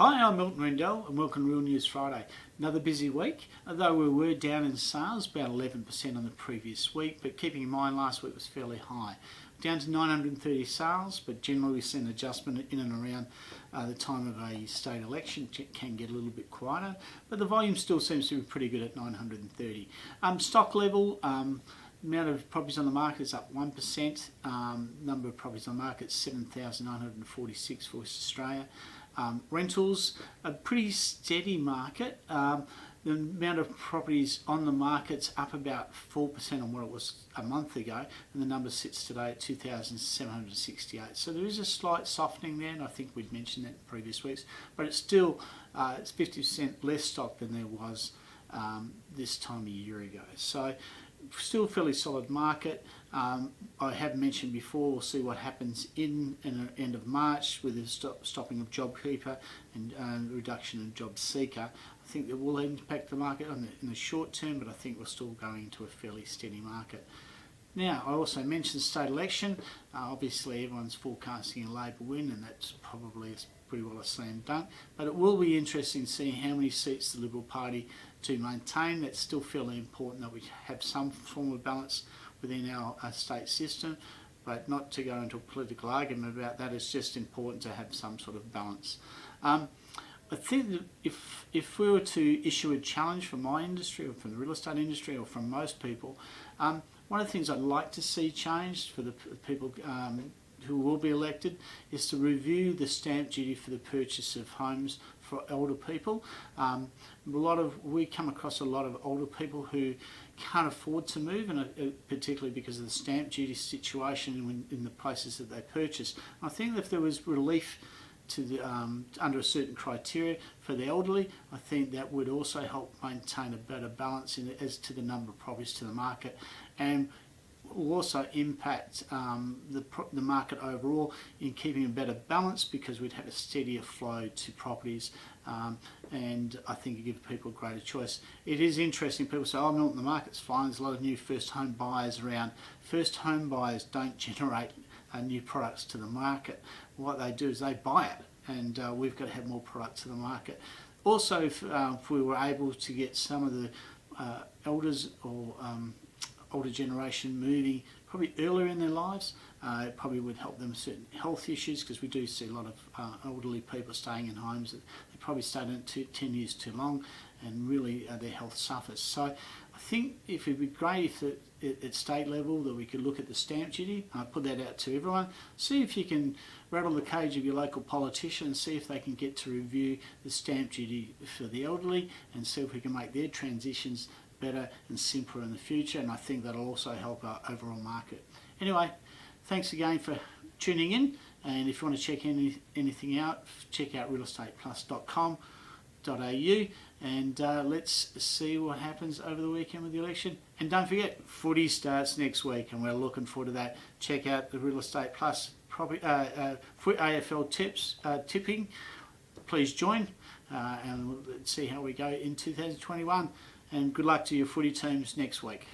Hi, I'm Milton Rendell and welcome to Real News Friday. Another busy week, although we were down in sales, about 11% on the previous week, but keeping in mind last week was fairly high. Down to 930 sales, but generally we see an adjustment in and around the time of a state election. It can get a little bit quieter, but the volume still seems to be pretty good at 930. Stock level, amount of properties on the market is up 1%. Number of properties on the market is 7,946 for West Australia. Rentals, a pretty steady market. The amount of properties on the market's up about 4% on what it was a month ago, and the number sits today at 2,768. So there is a slight softening there, and I think we'd mentioned that in previous weeks, but it's still it's 50% less stock than there was this time a year ago. So still a fairly solid market. I have mentioned before, we'll see what happens in the end of March with the stopping of JobKeeper and reduction in JobSeeker. I think that will impact the market in the short term, but I think we're still going into a fairly steady market. Now, I also mentioned the state election. Obviously, everyone's forecasting a Labor win, and that's probably pretty well a slam dunk. But it will be interesting to see how many seats the Liberal Party to maintain. That's still fairly important that we have some form of balance within our state system, but not to go into a political argument about that. It's just important to have some sort of balance. I think that if we were to issue a challenge from my industry or from the real estate industry or from most people, one of the things I'd like to see changed for the people who will be elected is to review the stamp duty for the purchase of homes for older people. We come across a lot of older people who can't afford to move, and particularly because of the stamp duty situation in the places that they purchase. I think that if there was relief to the, under a certain criteria for the elderly, I think that would also help maintain a better balance as to the number of properties to the market, and will also impact the market overall in keeping a better balance, because we'd have a steadier flow to properties, and I think it gives people a greater choice. It is interesting, people say, oh Milton, the market's fine, there's a lot of new first home buyers around. First home buyers don't generate new products to the market. What they do is they buy it, and we've got to have more product to the market. Also, if we were able to get some of the elders or older generation moving probably earlier in their lives, it probably would help them with certain health issues, because we do see a lot of elderly people staying in homes that they probably stayed in 10 years too long, and really their health suffers. So I think if it'd be great if at state level that we could look at the stamp duty. I put that out to everyone. See if you can rattle the cage of your local politician and see if they can get to review the stamp duty for the elderly, and see if we can make their transitions better and simpler in the future, and I think that'll also help our overall market. Anyway, thanks again for tuning in, and if you want to check anything out, check out realestateplus.com.au, and let's see what happens over the weekend with the election. And don't forget, footy starts next week, and we're looking forward to that. Check out the Real Estate Plus AFL tipping. Please join, and let's see how we go in 2021. And good luck to your footy teams next week.